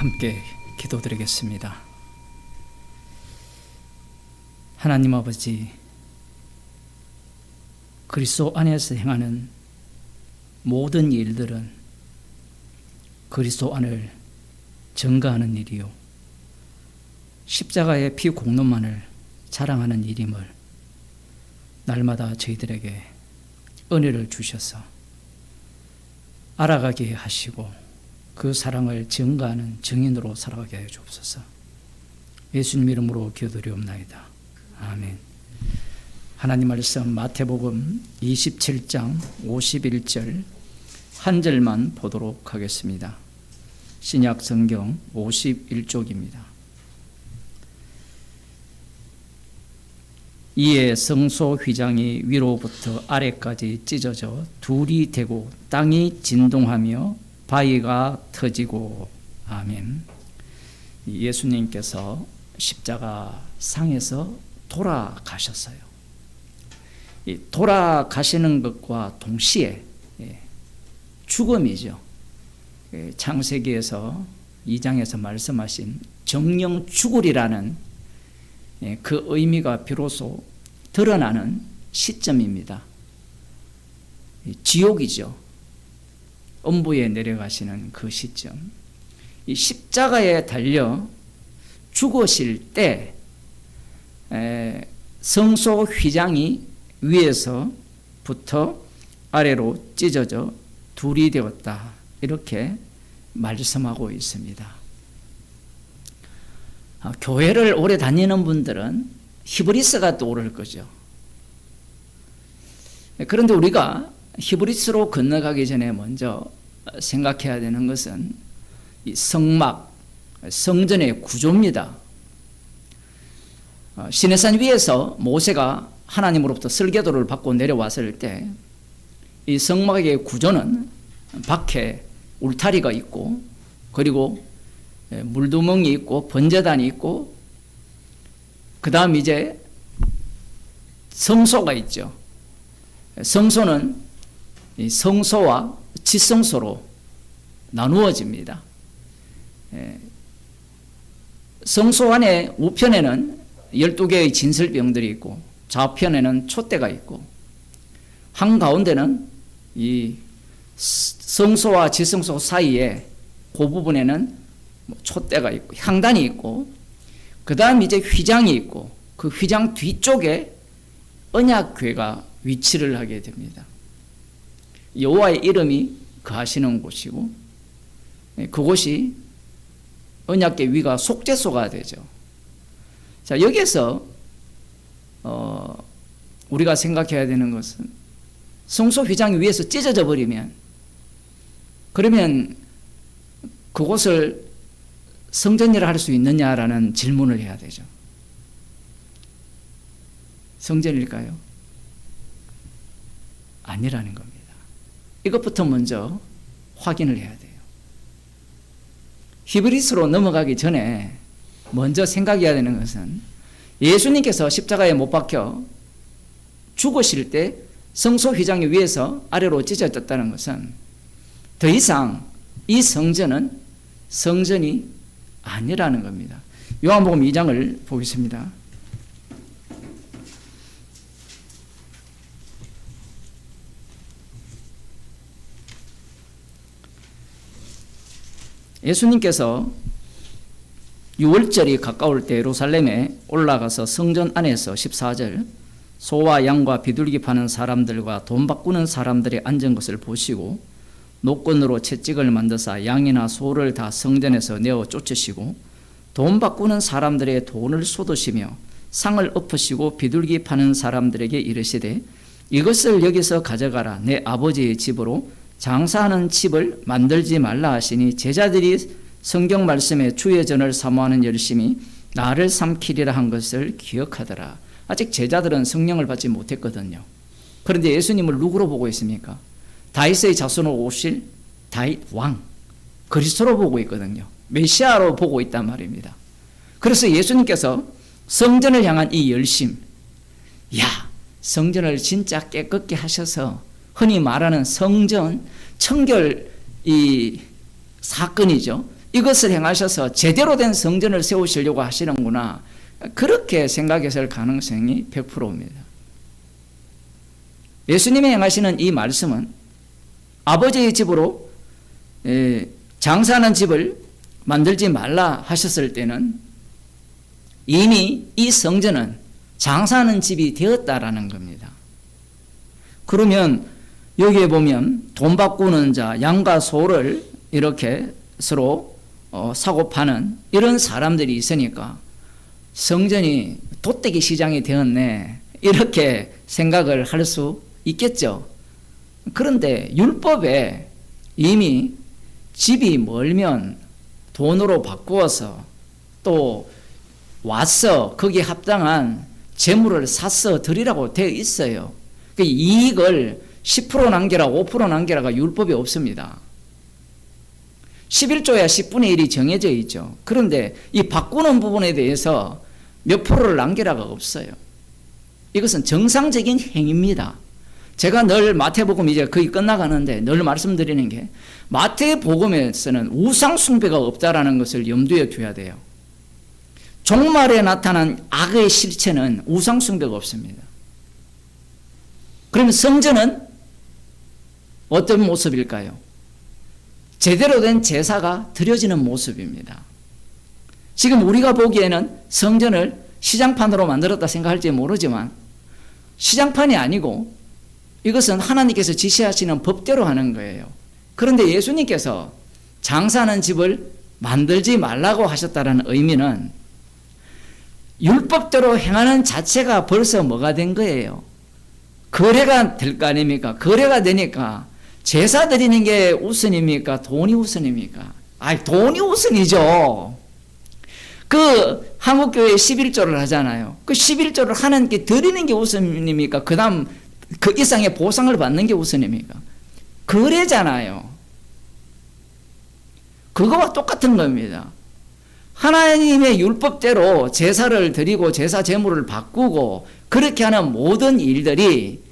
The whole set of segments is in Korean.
함께 기도드리겠습니다. 하나님 아버지, 그리스도 안에서 행하는 모든 일들은 그리스도 안을 증거하는 일이요 십자가의 피 공로만을 자랑하는 일임을 날마다 저희들에게 은혜를 주셔서 알아가게 하시고 그 사랑을 증거하는 증인으로 살아가게 하여 주옵소서. 예수님 이름으로 기도드리옵나이다. 아멘. 하나님 말씀 마태복음 27장 51절 한 절만 보도록 하겠습니다. 신약 성경 51쪽입니다. 이에 성소 휘장이 위로부터 아래까지 찢어져 둘이 되고 땅이 진동하며 바위가 터지고. 아멘. 예수님께서 십자가 상에서 돌아가셨어요. 이 돌아가시는 것과 동시에 죽음이죠. 창세기에서 2장에서 말씀하신 정령 죽으리라는 그 의미가 비로소 드러나는 시점입니다. 지옥이죠. 음부에 내려가시는 그 시점. 이 십자가에 달려 죽으실 때 성소 휘장이 위에서부터 아래로 찢어져 둘이 되었다, 이렇게 말씀하고 있습니다. 교회를 오래 다니는 분들은 히브리서가 떠오를 거죠. 그런데 우리가 히브리서로 건너가기 전에 먼저 생각해야 되는 것은 이 성막, 성전의 구조입니다. 시내산 위에서 모세가 하나님으로부터 설계도를 받고 내려왔을 때 이 성막의 구조는 밖에 울타리가 있고, 그리고 물두멍이 있고, 번제단이 있고, 그 다음 이제 성소가 있죠. 성소는 이 성소와 지성소로 나누어집니다. 성소 안에 우편에는 12개의 진설병들이 있고, 좌편에는 촛대가 있고, 한가운데는 이 성소와 지성소 사이에 그 부분에는 촛대가 있고 향단이 있고, 그 다음 이제 휘장이 있고, 그 휘장 뒤쪽에 언약궤가 위치를 하게 됩니다. 여호와의 이름이 거하시는 곳이고, 그곳이 언약궤 위가 속죄소가 되죠. 자, 여기에서 우리가 생각해야 되는 것은 성소 휘장이 위에서 찢어져 버리면, 그러면 그곳을 성전이라 할 수 있느냐라는 질문을 해야 되죠. 성전일까요? 아니라는 겁니다. 이것부터 먼저 확인을 해야 돼요. 히브리서로 넘어가기 전에 먼저 생각해야 되는 것은, 예수님께서 십자가에 못 박혀 죽으실 때 성소 휘장이 위에서 아래로 찢어졌다는 것은 더 이상 이 성전은 성전이 아니라는 겁니다. 요한복음 2장을 보겠습니다. 예수님께서 유월절이 가까울 때 예루살렘에 올라가서 성전 안에서 14절 소와 양과 비둘기 파는 사람들과 돈 바꾸는 사람들이 앉은 것을 보시고 노끈으로 채찍을 만드사 양이나 소를 다 성전에서 내어 쫓으시고 돈 바꾸는 사람들의 돈을 쏟으시며 상을 엎으시고 비둘기 파는 사람들에게 이르시되 이것을 여기서 가져가라. 내 아버지의 집으로 장사하는 집을 만들지 말라 하시니 제자들이 성경 말씀에 주의 전을 사모하는 열심히 나를 삼키리라 한 것을 기억하더라. 아직 제자들은 성령을 받지 못했거든요. 그런데 예수님을 누구로 보고 있습니까? 다윗의 자손으로 오실 다윗 왕, 그리스도로 보고 있거든요. 메시아로 보고 있단 말입니다. 그래서 예수님께서 성전을 향한 이 열심, 성전을 진짜 깨끗게 하셔서 흔히 말하는 성전 청결 이 사건이죠. 이것을 행하셔서 제대로 된 성전을 세우시려고 하시는구나. 그렇게 생각했을 가능성이 100%입니다. 예수님이 행하시는 이 말씀은 아버지의 집으로 장사하는 집을 만들지 말라 하셨을 때는 이미 이 성전은 장사하는 집이 되었다라는 겁니다. 그러면 여기에 보면 돈 바꾸는 자, 양과 소를 이렇게 서로 사고 파는 이런 사람들이 있으니까 성전이 돛대기 시장이 되었네, 이렇게 생각을 할 수 있겠죠. 그런데 율법에 이미 집이 멀면 돈으로 바꾸어서 또 와서 거기에 합당한 재물을 사서 드리라고 되어 있어요. 그 이익을 10% 남겨라 5% 남겨라가 율법에 없습니다. 11조야 10분의 1이 정해져 있죠. 그런데 이 바꾸는 부분에 대해서 몇 프로를 남겨라가 없어요. 이것은 정상적인 행위입니다. 제가 늘 마태복음 이제 거의 끝나가는데 늘 말씀드리는 게 마태복음에서는 우상 숭배가 없다라는 것을 염두에 둬야 돼요. 종말에 나타난 악의 실체는 우상 숭배가 없습니다. 그러면 성전은 어떤 모습일까요? 제대로 된 제사가 드려지는 모습입니다. 지금 우리가 보기에는 성전을 시장판으로 만들었다 생각할지 모르지만 시장판이 아니고 이것은 하나님께서 지시하시는 법대로 하는 거예요. 그런데 예수님께서 장사하는 집을 만들지 말라고 하셨다는 의미는 율법대로 행하는 자체가 벌써 뭐가 된 거예요? 거래가 될 거 아닙니까? 거래가 되니까 제사 드리는 게 우선입니까? 돈이 우선입니까? 돈이 우선이죠. 그 한국교회 11조를 하잖아요. 그 11조를 하나님께 드리는 게 우선입니까? 그 다음 그 이상의 보상을 받는 게 우선입니까? 거래잖아요. 그거와 똑같은 겁니다. 하나님의 율법대로 제사를 드리고 제사 제물을 바꾸고 그렇게 하는 모든 일들이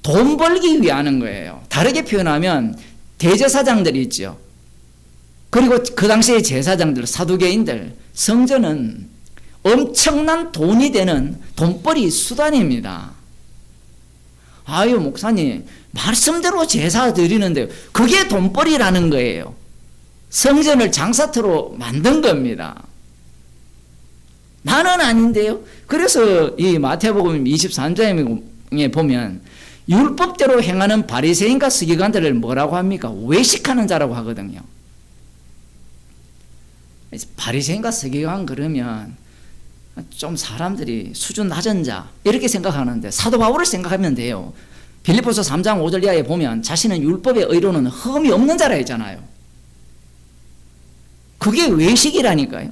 돈 벌기 위해 하는 거예요. 다르게 표현하면 대제사장들이 있죠. 그리고 그 당시의 제사장들, 사두개인들, 성전은 엄청난 돈이 되는 돈벌이 수단입니다. 아유, 목사님, 말씀대로 제사 드리는데 그게 돈벌이라는 거예요. 성전을 장사터로 만든 겁니다. 나는 아닌데요. 그래서 이 마태복음 23장에 보면 율법대로 행하는 바리새인과 서기관들을 뭐라고 합니까? 외식하는 자라고 하거든요. 바리새인과 서기관 그러면 좀 사람들이 수준 낮은 자 이렇게 생각하는데 사도 바울을 생각하면 돼요. 빌립보서 3장 5절 이하에 보면 자신은 율법의 의로는 흠이 없는 자라 했잖아요. 그게 외식이라니까요.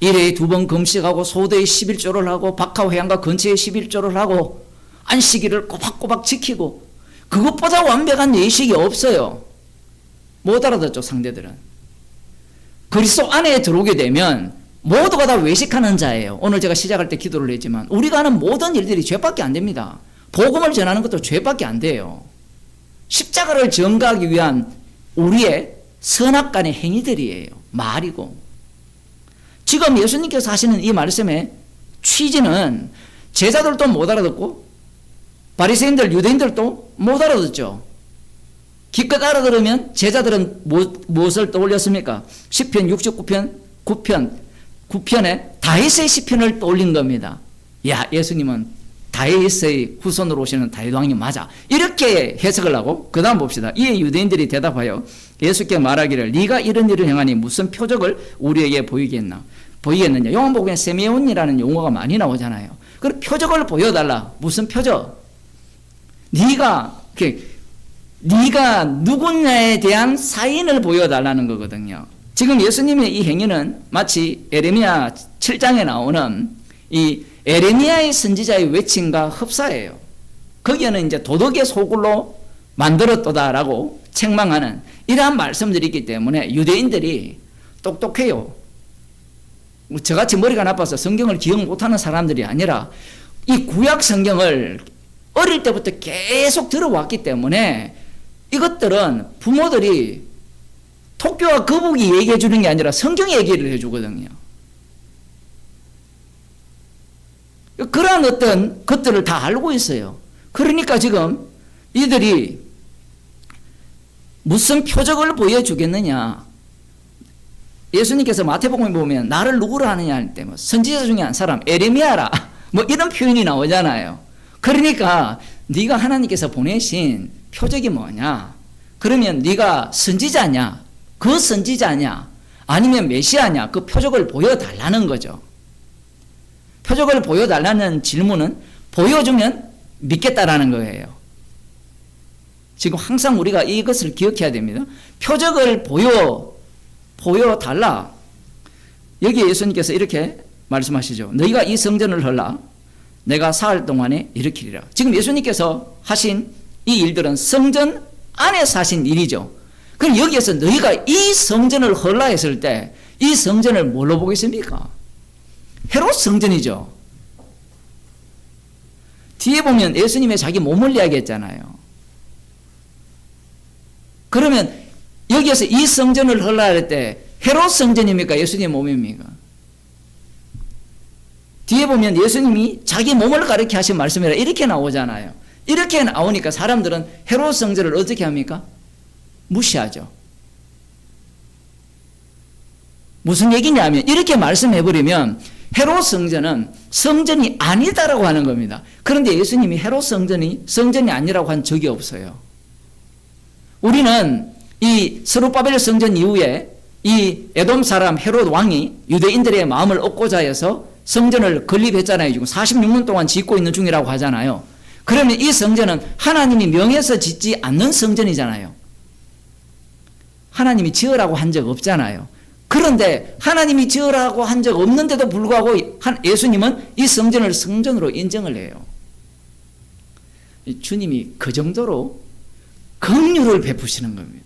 1회에 2번 금식하고 소대에 11조를 하고 박하 회양과 근처에 11조를 하고 안식일을 꼬박꼬박 지키고 그것보다 완벽한 예식이 없어요. 못 알아듣죠, 상대들은. 그리스도 안에 들어오게 되면 모두가 다 외식하는 자예요. 오늘 제가 시작할 때 기도를 했지만 우리가 하는 모든 일들이 죄밖에 안 됩니다. 복음을 전하는 것도 죄밖에 안 돼요. 십자가를 전가하기 위한 우리의 선악간의 행위들이에요. 말이고. 지금 예수님께서 하시는 이 말씀의 취지는 제자들도 못 알아듣고 바리새인들, 유대인들도 못 알아듣죠. 기껏 알아들으면 제자들은 무엇을 떠올렸습니까? 시편 69편 9편에 다윗의 시편을 떠올린 겁니다. 야, 예수님은 다윗의 후손으로 오시는 다윗 왕이 맞아. 이렇게 해석을 하고 그 다음 봅시다. 이에 유대인들이 대답하여 예수께 말하기를 네가 이런 일을 행하니 무슨 표적을 우리에게 보이겠느냐. 요한복음에 세메온이라는 용어가 많이 나오잖아요. 그 표적을 보여달라. 무슨 표적? 네가 누구냐에 대한 사인을 보여달라는 거거든요. 지금 예수님의 이 행위는 마치 에레미야 7장에 나오는 이 에레미야의 선지자의 외침과 흡사해요. 거기에는 이제 도덕의 소굴로 만들었도다라고 책망하는 이러한 말씀들이 있기 때문에 유대인들이 똑똑해요. 저같이 머리가 나빠서 성경을 기억 못하는 사람들이 아니라 이 구약 성경을 어릴 때부터 계속 들어왔기 때문에 이것들은 부모들이 토끼와 거북이 얘기해 주는 게 아니라 성경이 얘기를 해 주거든요. 그러한 어떤 것들을 다 알고 있어요. 그러니까 지금 이들이 무슨 표적을 보여주겠느냐. 예수님께서 마태복음에 보면 나를 누구로 하느냐 할 때 뭐 선지자 중에 한 사람 에레미야라 뭐 이런 표현이 나오잖아요. 그러니까 네가 하나님께서 보내신 표적이 뭐냐? 그러면 네가 선지자냐? 그 선지자냐? 아니면 메시아냐? 그 표적을 보여달라는 거죠. 표적을 보여달라는 질문은 보여주면 믿겠다라는 거예요. 지금 항상 우리가 이것을 기억해야 됩니다. 표적을 보여달라. 여기 예수님께서 이렇게 말씀하시죠. 너희가 이 성전을 헐라. 내가 사흘 동안에 일으키리라. 지금 예수님께서 하신 이 일들은 성전 안에서 하신 일이죠. 그럼 여기에서 너희가 이 성전을 헐라 했을 때 이 성전을 뭘로 보겠습니까? 헤롯 성전이죠. 뒤에 보면 예수님의 자기 몸을 이야기했잖아요. 그러면 여기에서 이 성전을 헐라 할 때 헤롯 성전입니까? 예수님의 몸입니까? 뒤에 보면 예수님이 자기 몸을 가리켜 하신 말씀이라 이렇게 나오잖아요. 이렇게 나오니까 사람들은 헤롯 성전을 어떻게 합니까? 무시하죠. 무슨 얘기냐면 이렇게 말씀해버리면 헤롯 성전은 성전이 아니다라고 하는 겁니다. 그런데 예수님이 헤롯 성전이 아니라고 한 적이 없어요. 우리는 이 스룹바벨 성전 이후에 이 에돔 사람 헤롯 왕이 유대인들의 마음을 얻고자 해서 성전을 건립했잖아요. 지금 46년 동안 짓고 있는 중이라고 하잖아요. 그러면 이 성전은 하나님이 명해서 짓지 않는 성전이잖아요. 하나님이 지으라고 한 적 없잖아요. 그런데 하나님이 지으라고 한 적 없는데도 불구하고 예수님은 이 성전을 성전으로 인정을 해요. 주님이 그 정도로 긍휼을 베푸시는 겁니다.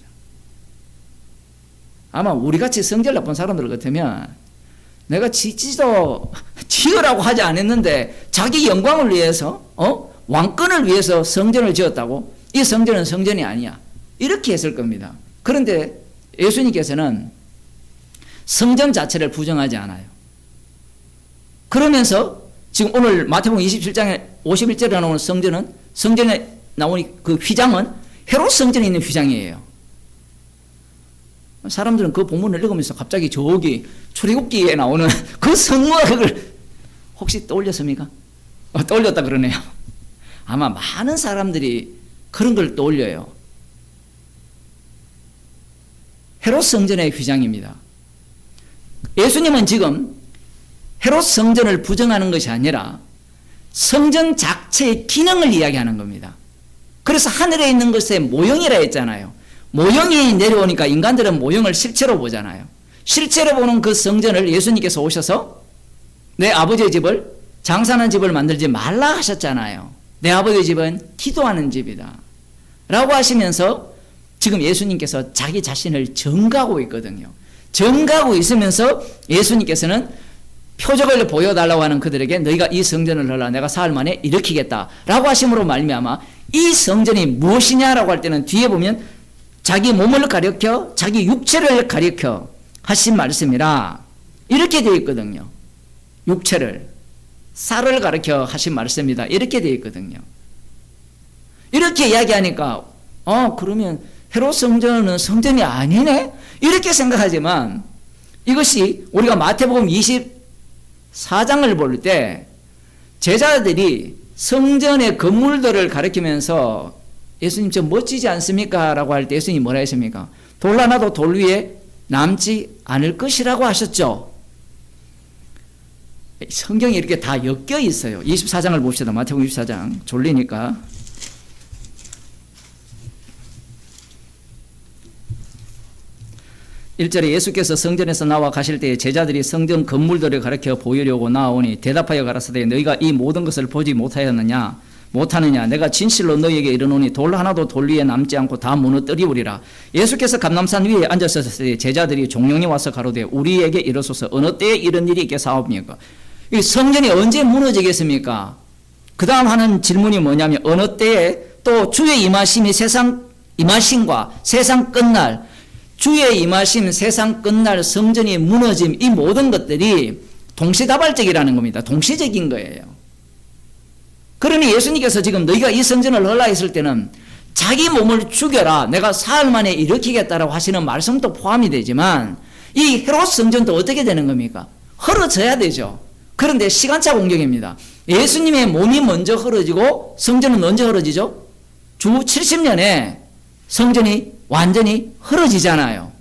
아마 우리같이 성질 나쁜 사람들 같으면 내가 지으라고 하지 않았는데 자기 영광을 위해서 왕권을 위해서 성전을 지었다고? 이 성전은 성전이 아니야. 이렇게 했을 겁니다. 그런데 예수님께서는 성전 자체를 부정하지 않아요. 그러면서 지금 오늘 마태복음 27장에 51절에 나오는 성전에 나오는 그 휘장은 헤롯 성전에 있는 휘장이에요. 사람들은 그 본문을 읽으면서 갑자기 저기 출애굽기에 나오는 그 성막을 혹시 떠올렸습니까? 떠올렸다 그러네요. 아마 많은 사람들이 그런 걸 떠올려요. 헤롯 성전의 휘장입니다. 예수님은 지금 헤롯 성전을 부정하는 것이 아니라 성전 자체의 기능을 이야기하는 겁니다. 그래서 하늘에 있는 것의 모형이라 했잖아요. 모형이 내려오니까 인간들은 모형을 실체로 보잖아요. 실체로 보는 그 성전을 예수님께서 오셔서 내 아버지의 집을 장사하는 집을 만들지 말라 하셨잖아요. 내 아버지의 집은 기도하는 집이다 라고 하시면서 지금 예수님께서 자기 자신을 증가하고 있거든요. 증가하고 있으면서 예수님께서는 표적을 보여달라고 하는 그들에게 너희가 이 성전을 헐라 내가 사흘 만에 일으키겠다 라고 하심으로 말미암아 이 성전이 무엇이냐라고 할 때는 뒤에 보면 자기 몸을 가리켜 자기 육체를 가리켜 하신 말씀이라 이렇게 되어 있거든요. 육체를 쌀을 가리켜 하신 말씀이다 이렇게 되어 있거든요. 이렇게 이야기하니까 그러면 헤롯 성전은 성전이 아니네 이렇게 생각하지만 이것이 우리가 마태복음 24장을 볼 때 제자들이 성전의 건물들을 가리키면서 예수님 저 멋지지 않습니까? 라고 할 때 예수님이 뭐라 했습니까? 돌 하나도 돌 위에 남지 않을 것이라고 하셨죠. 성경이 이렇게 다 엮여 있어요. 24장을 봅시다. 마태복음 24장 졸리니까 1절에 예수께서 성전에서 나와 가실 때에 제자들이 성전 건물들을 가리켜 보이려고 나오니 대답하여 가라사대 너희가 이 모든 것을 보지 못하느냐 내가 진실로 너희에게 이르노니 돌 하나도 돌 위에 남지 않고 다 무너뜨리우리라. 예수께서 감람산 위에 앉으셨을 때 제자들이 종용이 와서 가로되 우리에게 이르소서 어느 때에 이런 일이 있겠사옵니까? 이 성전이 언제 무너지겠습니까? 그 다음 하는 질문이 뭐냐면 어느 때에 또 주의 임하심과 세상 끝날 주의 임하심, 세상 끝날, 성전이 무너짐, 이 모든 것들이 동시다발적이라는 겁니다. 동시적인 거예요. 그러니 예수님께서 지금 너희가 이 성전을 헐라 했을 때는 자기 몸을 죽여라, 내가 사흘 만에 일으키겠다라고 하시는 말씀도 포함이 되지만 이 헤롯 성전도 어떻게 되는 겁니까? 헐어져야 되죠. 그런데 시간차 공격입니다. 예수님의 몸이 먼저 헐어지고 성전은 언제 헐어지죠? 주 70년에 성전이 완전히 헐어지잖아요.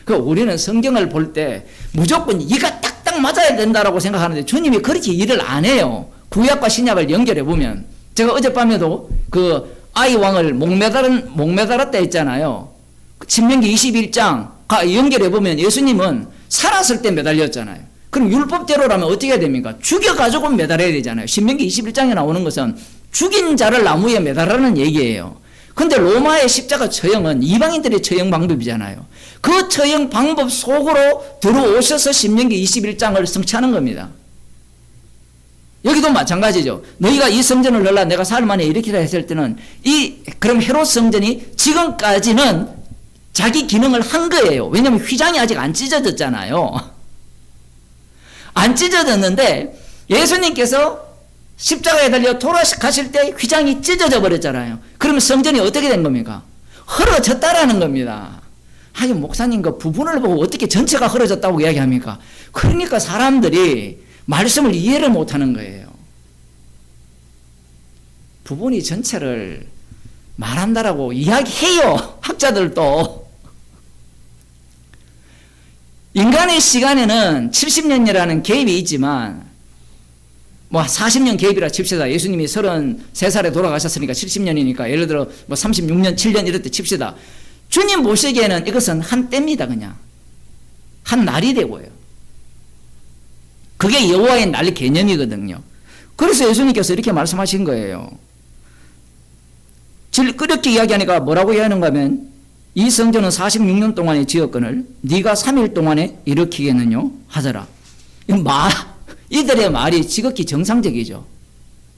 우리는 성경을 볼 때 무조건 이가 딱딱 맞아야 된다라고 생각하는데 주님이 그렇게 일을 안 해요. 구약과 신약을 연결해 보면 제가 어젯밤에도 그 아이 왕을 목매달았다 했잖아요. 신명기 21장 연결해 보면 예수님은 살았을 때 매달렸잖아요. 그럼 율법대로라면 어떻게 해야 됩니까? 죽여가지고 매달아야 되잖아요. 신명기 21장에 나오는 것은 죽인 자를 나무에 매달으라는 얘기예요. 근데 로마의 십자가 처형은 이방인들의 처형 방법이잖아요. 그 처형 방법 속으로 들어오셔서 신명기 21장을 성취하는 겁니다. 여기도 마찬가지죠. 너희가 이 성전을 헐라 내가 사흘 만에 일으키라 했을 때는 그럼 헤롯 성전이 지금까지는 자기 기능을 한 거예요. 왜냐하면 휘장이 아직 안 찢어졌잖아요. 안 찢어졌는데 예수님께서 십자가에 달려 돌아가실 때 휘장이 찢어져 버렸잖아요. 그러면 성전이 어떻게 된 겁니까? 헐어졌다라는 겁니다. 하긴 목사님 그 부분을 보고 어떻게 전체가 헐어졌다고 이야기합니까? 그러니까 사람들이 말씀을 이해를 못하는 거예요. 부분이 전체를 말한다라고 이야기해요. 학자들도. 인간의 시간에는 70년이라는 개입이 있지만 40년 개입이라 칩시다. 예수님이 33살에 돌아가셨으니까 70년이니까 예를 들어 36년, 7년 이럴 때 칩시다. 주님 보시기에는 이것은 한 때입니다. 그냥 한 날이 되고요. 그게 여호와의 날 개념이거든요. 그래서 예수님께서 이렇게 말씀하신 거예요. 끄럽게 이야기하니까 뭐라고 이야기하는가 하면 이 성전은 46년 동안에 지었거늘 네가 3일 동안에 일으키겠느냐 하더라. 이들의 말이 지극히 정상적이죠.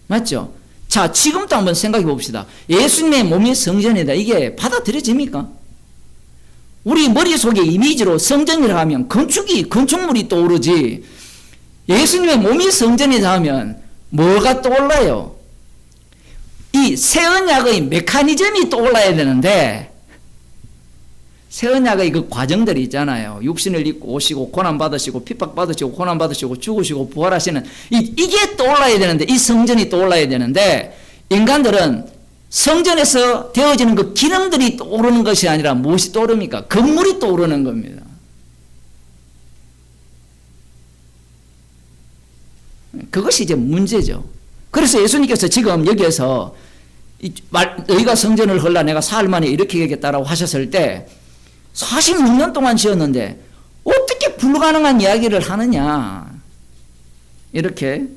맞죠? 자, 지금도 한번 생각해 봅시다. 예수님의 몸이 성전이다. 이게 받아들여집니까? 우리 머릿속에 이미지로 성전이라 하면 건축물이 떠오르지. 예수님의 몸이 성전이다 하면 뭐가 떠올라요? 이 새 언약의 메커니즘이 떠올라야 되는데 새 언약의 그 과정들이 있잖아요. 육신을 입고 오시고 고난받으시고 핍박받으시고 고난받으시고 죽으시고 부활하시는 이게 떠올라야 되는데 이 성전이 떠올라야 되는데 인간들은 성전에서 되어지는 그 기능들이 떠오르는 것이 아니라 무엇이 떠오릅니까? 건물이 떠오르는 겁니다. 그것이 이제 문제죠. 그래서 예수님께서 지금 여기에서 너희가 성전을 헐라 내가 사흘 만에 일으키겠다라고 하셨을 때 46년 동안 지었는데 어떻게 불가능한 이야기를 하느냐 이렇게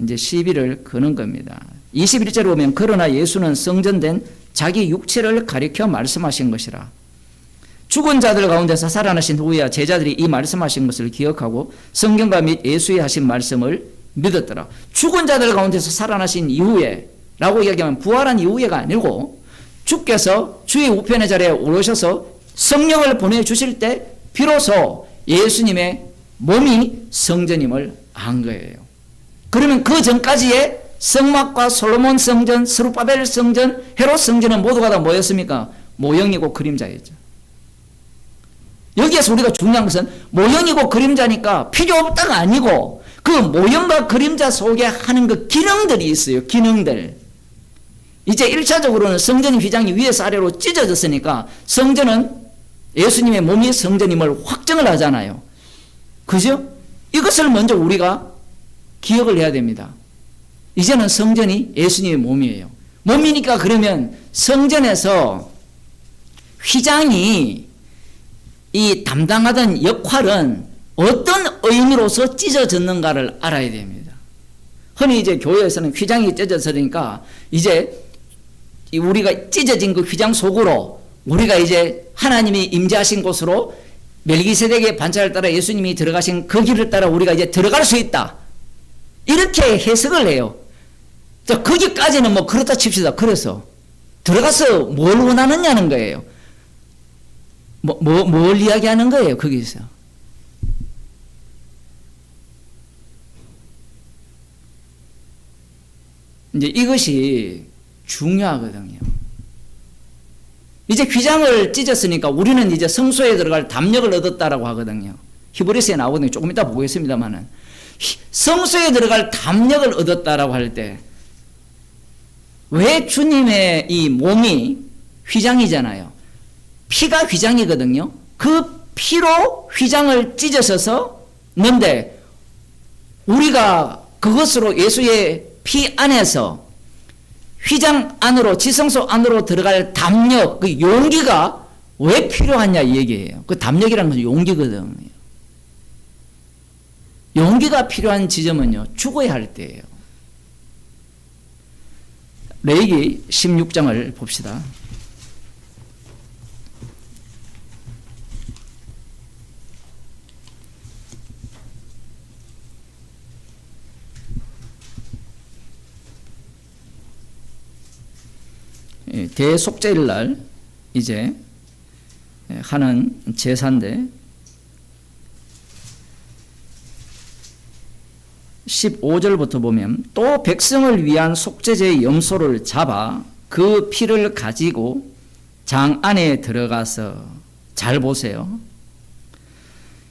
이제 시비를 거는 겁니다. 21절에 보면 그러나 예수는 성전된 자기 육체를 가리켜 말씀하신 것이라. 죽은 자들 가운데서 살아나신 후에야 제자들이 이 말씀하신 것을 기억하고 성경과 및 예수의 하신 말씀을 믿었더라. 죽은 자들 가운데서 살아나신 이후에 라고 이야기하면 부활한 이후에가 아니고 주께서 주의 우편의 자리에 오르셔서 성령을 보내주실 때 비로소 예수님의 몸이 성전임을 안 거예요. 그러면 그 전까지의 성막과 솔로몬 성전, 스룹바벨 성전, 헤롯 성전은 모두가 다 뭐였습니까? 모형이고 그림자였죠. 여기에서 우리가 중요한 것은 모형이고 그림자니까 필요 없다가 아니고 그 모형과 그림자 속에 하는 그 기능들이 있어요. 기능들. 이제 1차적으로는 성전 휘장이 위에서 아래로 찢어졌으니까 성전은 예수님의 몸이 성전임을 확정을 하잖아요. 그죠? 이것을 먼저 우리가 기억을 해야 됩니다. 이제는 성전이 예수님의 몸이에요. 몸이니까 그러면 성전에서 휘장이 이 담당하던 역할은 어떤 의미로서 찢어졌는가를 알아야 됩니다. 흔히 이제 교회에서는 휘장이 찢어졌으니까 이제 우리가 찢어진 그 휘장 속으로 우리가 이제 하나님이 임재하신 곳으로 멜기세덱의 반차를 따라 예수님이 들어가신 그 길을 따라 우리가 이제 들어갈 수 있다. 이렇게 해석을 해요. 자, 거기까지는 뭐 그렇다 칩시다. 그래서 들어가서 뭘 원하느냐는 거예요. 뭘 이야기하는 거예요, 거기서? 이제 이것이 중요하거든요. 이제 휘장을 찢었으니까 우리는 이제 성소에 들어갈 담력을 얻었다라고 하거든요. 히브리서에 나오거든요. 조금 이따 보겠습니다만은. 성소에 들어갈 담력을 얻었다라고 할 때, 왜 주님의 이 몸이 휘장이잖아요. 피가 휘장이거든요. 그 피로 휘장을 찢으셔서 는데, 우리가 그것으로 예수의 피 안에서 휘장 안으로, 지성소 안으로 들어갈 담력, 그 용기가 왜 필요하냐 이 얘기예요. 그 담력이라는 것은 용기거든요. 용기가 필요한 지점은요, 죽어야 할 때예요. 레위기 16장을 봅시다. 대속죄일 날 이제 하는 제사인데 15절부터 보면 또 백성을 위한 속죄제의 염소를 잡아 그 피를 가지고 장 안에 들어가서 잘 보세요.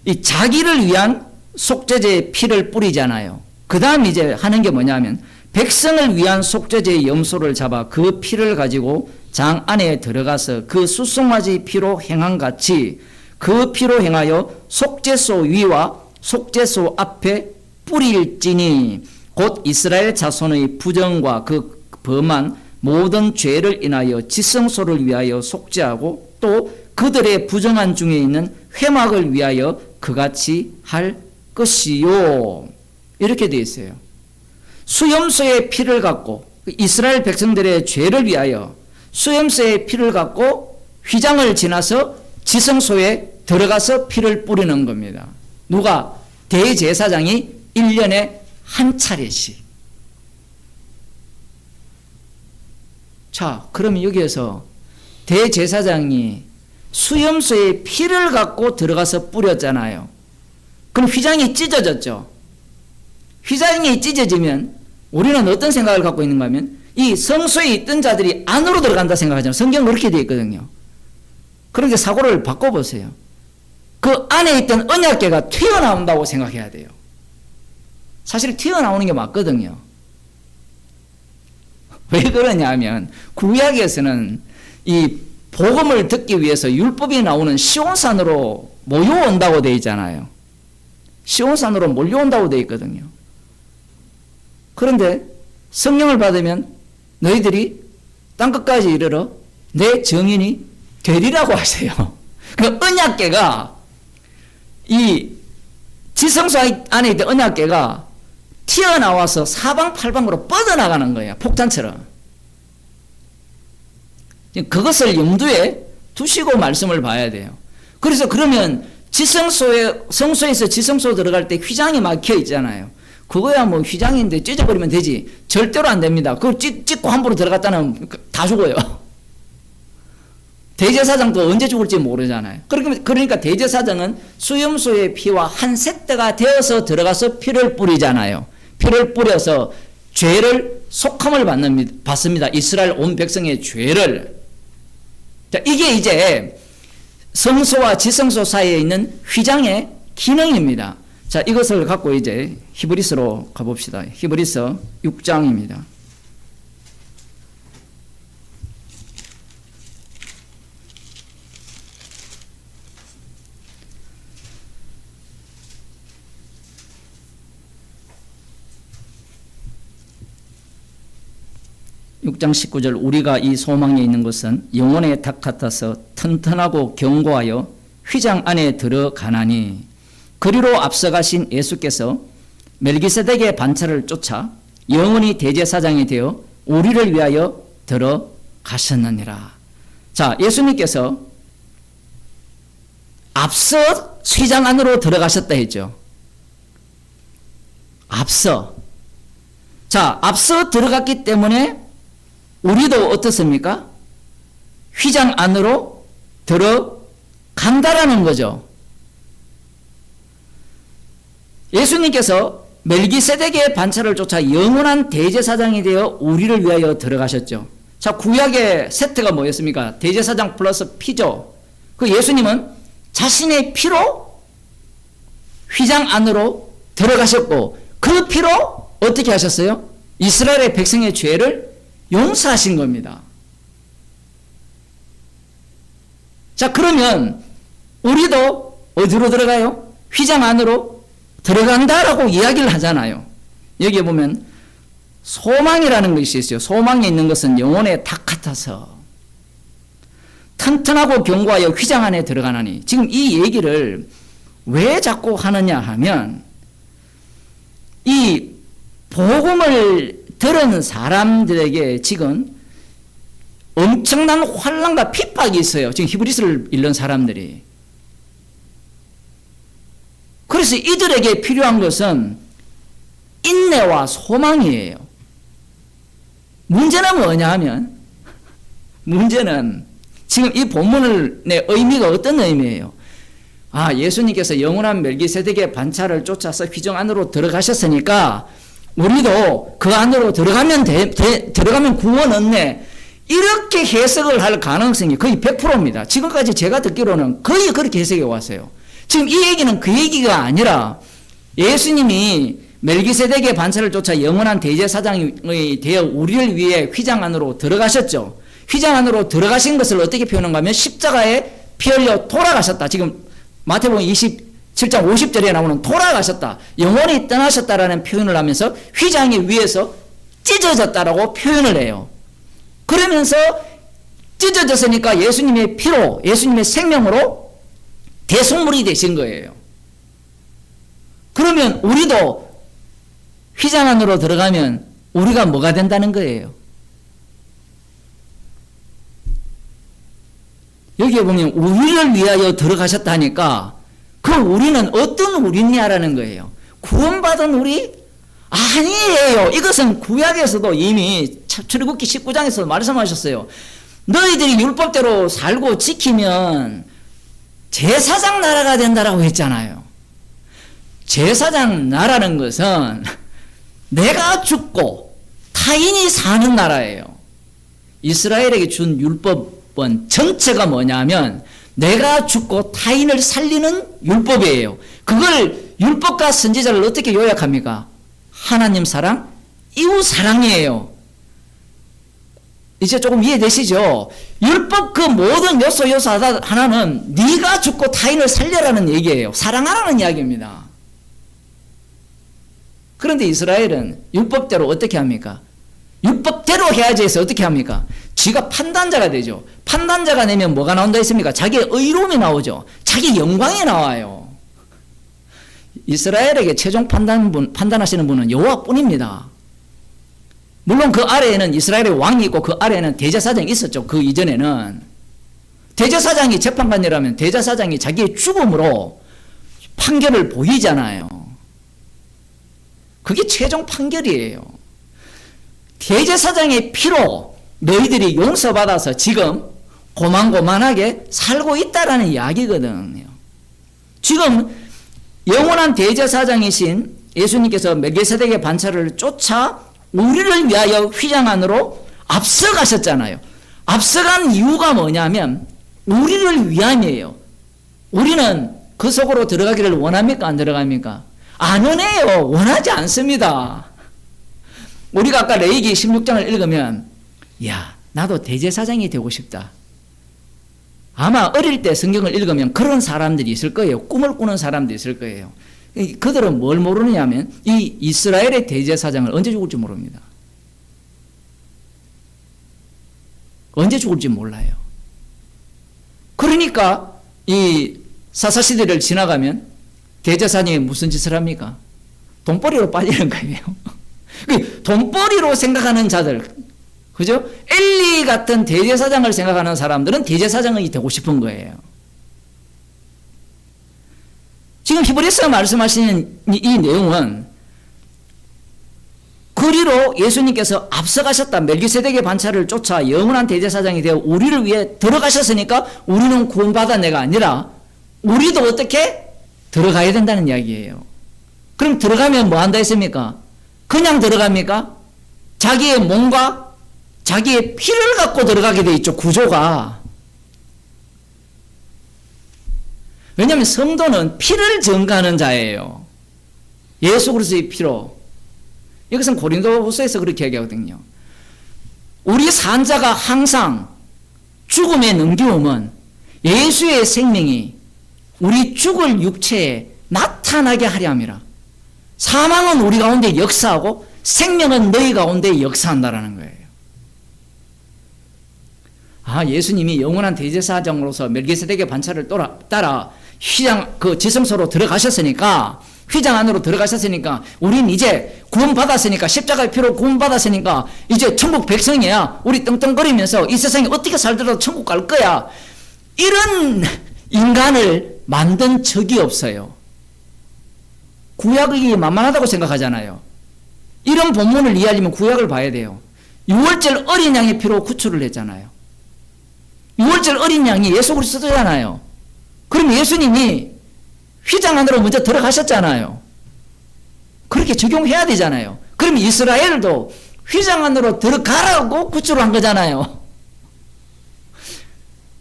이 자기를 위한 속죄제의 피를 뿌리잖아요. 그 다음 이제 하는 게 뭐냐면 백성을 위한 속죄제의 염소를 잡아 그 피를 가지고 장 안에 들어가서 그 수송아지 피로 행한 같이 그 피로 행하여 속죄소 위와 속죄소 앞에 뿌릴지니 곧 이스라엘 자손의 부정과 그 범한 모든 죄를 인하여 지성소를 위하여 속죄하고 또 그들의 부정한 중에 있는 회막을 위하여 그같이 할 것이요. 이렇게 되어 있어요. 수염소의 피를 갖고 이스라엘 백성들의 죄를 위하여 수염소의 피를 갖고 휘장을 지나서 지성소에 들어가서 피를 뿌리는 겁니다. 누가? 대제사장이 1년에 한 차례씩. 자, 그러면 여기에서 대제사장이 수염소의 피를 갖고 들어가서 뿌렸잖아요. 그럼 휘장이 찢어졌죠. 휘장이 찢어지면 우리는 어떤 생각을 갖고 있는가 하면 이 성소에 있던 자들이 안으로 들어간다 생각하잖아요. 성경은 그렇게 되어 있거든요. 그런데 사고를 바꿔보세요. 그 안에 있던 언약궤가 튀어나온다고 생각해야 돼요. 사실 튀어나오는 게 맞거든요. 왜 그러냐 하면 구약에서는 이 복음을 듣기 위해서 율법이 나오는 시온산으로 모여온다고 되어 있잖아요. 시온산으로 몰려온다고 되어 있거든요. 그런데 성령을 받으면 너희들이 땅끝까지 이르러 내 증인이 되리라고 하세요. 그 언약궤가 이 지성소 안에 있던 언약궤가 튀어나와서 사방팔방으로 뻗어나가는 거예요. 폭탄처럼. 그것을 염두에 두시고 말씀을 봐야 돼요. 그래서 그러면 성소에서 지성소 들어갈 때 휘장이 막혀 있잖아요. 그거야 뭐 휘장인데 찢어버리면 되지. 절대로 안 됩니다. 그거 찢고 함부로 들어갔다는 다 죽어요. 대제사장도 언제 죽을지 모르잖아요. 그러니까 대제사장은 수염소의 피와 한 세트가 되어서 들어가서 피를 뿌리잖아요. 피를 뿌려서 죄를 속함을 받습니다. 이스라엘 온 백성의 죄를. 자, 이게 이제 성소와 지성소 사이에 있는 휘장의 기능입니다. 자, 이것을 갖고 이제 히브리서로 가봅시다. 히브리서 6장입니다. 육 장 19절 우리가 이 소망에 있는 것은 영혼의 닭 같아서 튼튼하고 견고하여 휘장 안에 들어가나니 그리로 앞서가신 예수께서 멜기세덱의 반차를 쫓아 영원히 대제사장이 되어 우리를 위하여 들어가셨느니라. 자, 예수님께서 앞서 휘장 안으로 들어가셨다 했죠. 앞서. 자, 앞서 들어갔기 때문에 우리도 어떻습니까? 휘장 안으로 간다라는 거죠. 예수님께서 멜기세덱의 반차를 쫓아 영원한 대제사장이 되어 우리를 위하여 들어가셨죠. 자, 구약의 세트가 뭐였습니까? 대제사장 플러스 피죠. 그 예수님은 자신의 피로 휘장 안으로 들어가셨고 그 피로 어떻게 하셨어요? 이스라엘의 백성의 죄를 용서하신 겁니다. 자, 그러면 우리도 어디로 들어가요? 휘장 안으로 들어간다라고 이야기를 하잖아요. 여기에 보면 소망이라는 것이 있어요. 소망에 있는 것은 영혼의 닭 같아서 튼튼하고 견고하여 휘장 안에 들어가나니. 지금 이 얘기를 왜 자꾸 하느냐 하면 이 복음을 들은 사람들에게 지금 엄청난 환난과 핍박이 있어요. 지금 히브리서를 읽는 사람들이. 그래서 이들에게 필요한 것은 인내와 소망이에요. 문제는 뭐냐 하면 문제는 지금 이 본문의 의미가 어떤 의미예요? 아, 예수님께서 영원한 멜기세덱의 반차를 쫓아서 휘장 안으로 들어가셨으니까 우리도 그 안으로 들어가면 들어가면 구원 얻네. 이렇게 해석을 할 가능성이 거의 100%입니다. 지금까지 제가 듣기로는 거의 그렇게 해석해 왔어요. 지금 이 얘기는 그 얘기가 아니라 예수님이 멜기세덱의 반차를 쫓아 영원한 대제사장이 되어 우리를 위해 휘장 안으로 들어가셨죠. 휘장 안으로 들어가신 것을 어떻게 표현한가 하면 십자가에 피 흘려 돌아가셨다. 지금 마태복음 27장 50절에 나오는 돌아가셨다. 영원히 떠나셨다라는 표현을 하면서 휘장이 위에서 찢어졌다라고 표현을 해요. 그러면서 찢어졌으니까 예수님의 피로, 예수님의 생명으로 대속물이 되신 거예요. 그러면 우리도 휘장 안으로 들어가면 우리가 뭐가 된다는 거예요? 여기에 보면 우리를 위하여 들어가셨다니까 그 우리는 어떤 우리냐라는 거예요. 구원받은 우리? 아니에요. 이것은 구약에서도 이미 출애굽기 19장에서 말씀하셨어요. 너희들이 율법대로 살고 지키면 제사장 나라가 된다라고 했잖아요. 제사장 나라는 것은 내가 죽고 타인이 사는 나라예요. 이스라엘에게 준 율법은 전체가 뭐냐면 내가 죽고 타인을 살리는 율법이에요. 그걸 율법과 선지자를 어떻게 요약합니까? 하나님 사랑, 이웃 사랑이에요. 이제 조금 이해되시죠? 율법 그 모든 요소 하나는 네가 죽고 타인을 살려라는 얘기예요. 사랑하라는 이야기입니다. 그런데 이스라엘은 율법대로 어떻게 합니까? 율법대로 해야지 해서 어떻게 합니까? 쥐가 판단자가 되죠. 판단자가 되면 뭐가 나온다 했습니까? 자기의 의로움이 나오죠. 자기 영광이 나와요. 이스라엘에게 최종 판단하시는 분은 여호와뿐입니다. 물론 그 아래에는 이스라엘의 왕이 있고 그 아래에는 대제사장이 있었죠. 그 이전에는. 대제사장이 재판관이라면 대제사장이 자기의 죽음으로 판결을 보이잖아요. 그게 최종 판결이에요. 대제사장의 피로 너희들이 용서받아서 지금 고만고만하게 살고 있다라는 이야기거든요. 지금 영원한 대제사장이신 예수님께서 멜기세덱의 반차를 쫓아 우리를 위하여 휘장 안으로 앞서가셨잖아요. 앞서간 이유가 뭐냐면 우리를 위함이에요. 우리는 그 속으로 들어가기를 원합니까? 안 들어갑니까? 안 원해요. 원하지 않습니다. 우리가 아까 레위기 16장을 읽으면 야, 나도 대제사장이 되고 싶다. 아마 어릴 때 성경을 읽으면 그런 사람들이 있을 거예요. 꿈을 꾸는 사람들이 있을 거예요. 그들은 뭘 모르느냐면 이 이스라엘의 대제사장을 언제 죽을지 모릅니다. 언제 죽을지 몰라요. 그러니까 이 사사시대를 지나가면 대제사장이 무슨 짓을 합니까? 돈벌이로 빠지는 거예요. 돈벌이로 생각하는 자들, 그죠? 엘리 같은 대제사장을 생각하는 사람들은 대제사장이 되고 싶은 거예요. 지금 히브리서 말씀하시는 이 내용은 그리로 예수님께서 앞서가셨다. 멜기세덱의 반차를 쫓아 영원한 대제사장이 되어 우리를 위해 들어가셨으니까 우리는 구원받아내가 아니라 우리도 어떻게 들어가야 된다는 이야기예요. 그럼 들어가면 뭐 한다 했습니까? 그냥 들어갑니까? 자기의 몸과 자기의 피를 갖고 들어가게 돼 있죠. 구조가. 왜냐하면 성도는 피를 증가하는 자예요. 예수 그리스도의 피로. 이것은 고린도후서에서 그렇게 얘기하거든요. 우리 산자가 항상 죽음에 넘겨오면 예수의 생명이 우리 죽을 육체에 나타나게 하려 함이라. 사망은 우리 가운데 역사하고 생명은 너희 가운데 역사한다라는 거예요. 예수님이 영원한 대제사장으로서 멜기세덱의 반차를 따라 휘장 지성소로 들어가셨으니까, 휘장 안으로 들어가셨으니까, 우린 이제 구원받았으니까, 십자가의 피로 구원받았으니까 이제 천국 백성이야. 우리 떵떵거리면서 이 세상에 어떻게 살더라도 천국 갈 거야. 이런 인간을 만든 적이 없어요. 구약이 만만하다고 생각하잖아요. 이런 본문을 이해하려면 구약을 봐야 돼요. 6월절 어린 양의 피로 구출을 했잖아요. 6월절 어린 양이 예수 그리스도잖아요. 그럼 예수님이 휘장 안으로 먼저 들어가셨잖아요. 그렇게 적용해야 되잖아요. 그럼 이스라엘도 휘장 안으로 들어가라고 구출을 한 거잖아요.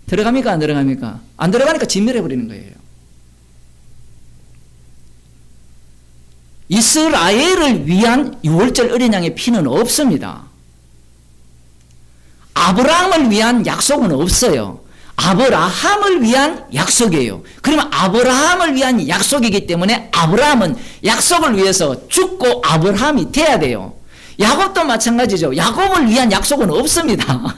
들어갑니까? 안 들어갑니까? 안 들어가니까 진멸해버리는 거예요. 이스라엘을 위한 6월절 어린 양의 피는 없습니다. 아브라함을 위한 약속은 없어요. 아브라함을 위한 약속이에요. 그러면 아브라함을 위한 약속이기 때문에 아브라함은 약속을 위해서 죽고 아브라함이 돼야 돼요. 야곱도 마찬가지죠. 야곱을 위한 약속은 없습니다.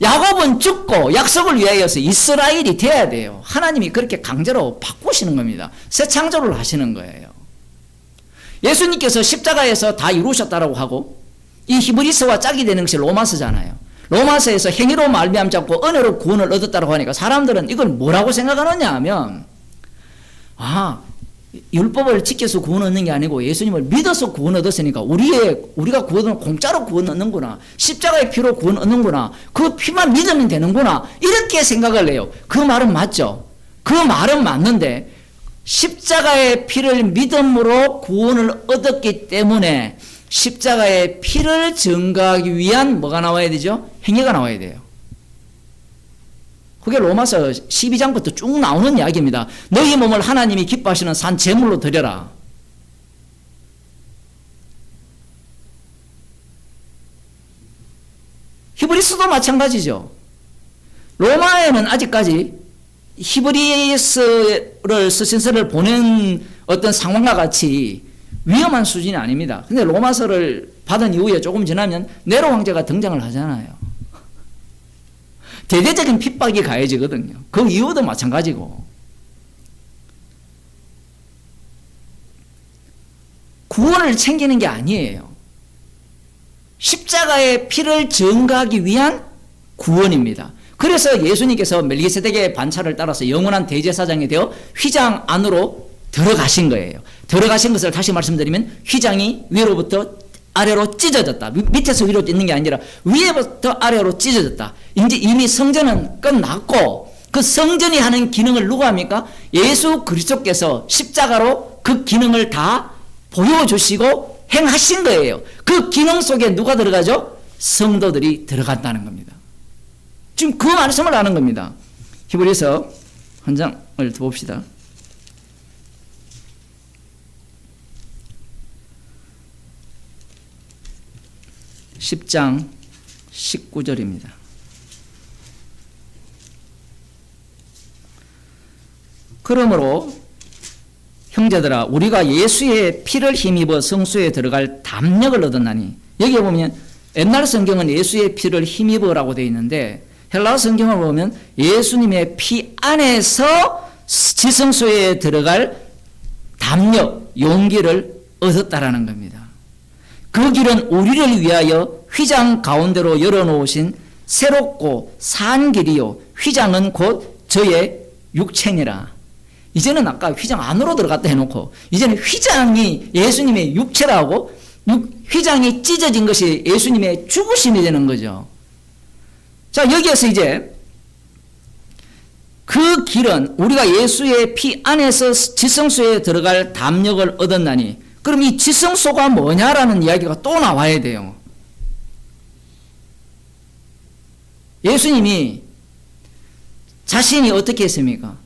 야곱은 죽고 약속을 위하여서 이스라엘이 돼야 돼요. 하나님이 그렇게 강제로 바꾸시는 겁니다. 새 창조를 하시는 거예요. 예수님께서 십자가에서 다 이루셨다라고 하고, 이 히브리서와 짝이 되는 것이 로마서잖아요. 로마서에서 행위로 말미암지 않고 은혜로 구원을 얻었다고 하니까 사람들은 이걸 뭐라고 생각하느냐 하면, 율법을 지켜서 구원 얻는 게 아니고 예수님을 믿어서 구원 얻었으니까 우리가 구원을 공짜로 구원 얻는구나. 십자가의 피로 구원 얻는구나. 그 피만 믿으면 되는구나. 이렇게 생각을 해요. 그 말은 맞죠. 그 말은 맞는데 십자가의 피를 믿음으로 구원을 얻었기 때문에 십자가의 피를 증거하기 위한 뭐가 나와야 되죠? 행위가 나와야 돼요. 그게 로마서 12장부터 쭉 나오는 이야기입니다. 너희 몸을 하나님이 기뻐하시는 산 제물로 드려라. 히브리서도 마찬가지죠. 로마에는 아직까지 히브리서를 서신서를 보낸 어떤 상황과 같이 위험한 수준이 아닙니다. 근데 로마서를 받은 이후에 조금 지나면 네로 황제가 등장을 하잖아요. 대대적인 핍박이 가해지거든요. 그 이후도 마찬가지고. 구원을 챙기는 게 아니에요. 십자가의 피를 증거하기 위한 구원입니다. 그래서 예수님께서 멜기세덱의 반차를 따라서 영원한 대제사장이 되어 휘장 안으로 들어가신 거예요. 들어가신 것을 다시 말씀드리면 휘장이 위로부터 아래로 찢어졌다. 밑에서 위로 찢는 게 아니라 위에부터 아래로 찢어졌다. 이제 이미 성전은 끝났고 그 성전이 하는 기능을 누가 합니까? 예수 그리스도께서 십자가로 그 기능을 다 보여주시고 행하신 거예요. 그 기능 속에 누가 들어가죠? 성도들이 들어간다는 겁니다. 지금 그 말씀을 하는 겁니다. 히브리서 한 장을 더 봅시다. 10장 19절입니다. 그러므로 형제들아 우리가 예수의 피를 힘입어 성소에 들어갈 담력을 얻었나니, 여기 보면 옛날 성경은 예수의 피를 힘입어라고 되어 있는데 헬라어 성경을 보면 예수님의 피 안에서 지성소에 들어갈 담력, 용기를 얻었다라는 겁니다. 그 길은 우리를 위하여 휘장 가운데로 열어놓으신 새롭고 산 길이요 휘장은 곧 저의 육체니라. 이제는 아까 휘장 안으로 들어갔다 해놓고 이제는 휘장이 예수님의 육체라고 휘장이 찢어진 것이 예수님의 죽으심이 되는 거죠. 자, 여기에서 이제 그 길은 우리가 예수의 피 안에서 지성소에 들어갈 담력을 얻었나니, 그럼 이 지성소가 뭐냐라는 이야기가 또 나와야 돼요. 예수님이 자신이 어떻게 했습니까?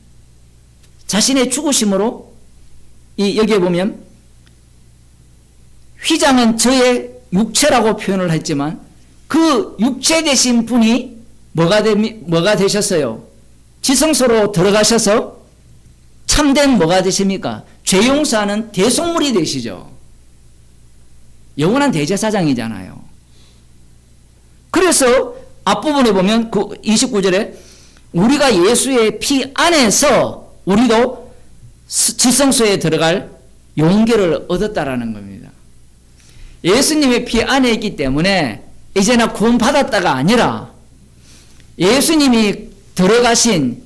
자신의 죽으심으로, 여기에 보면 휘장은 저의 육체라고 표현을 했지만 그 육체 되신 분이 뭐가 되셨어요? 지성소로 들어가셔서 참된 뭐가 되십니까? 죄 용서하는 대속물이 되시죠. 영원한 대제사장이잖아요. 그래서 앞부분에 보면 그 29절에 우리가 예수의 피 안에서 우리도 지성소에 들어갈 용기를 얻었다라는 겁니다. 예수님의 피 안에 있기 때문에 이제는 구원받았다가 아니라 예수님이 들어가신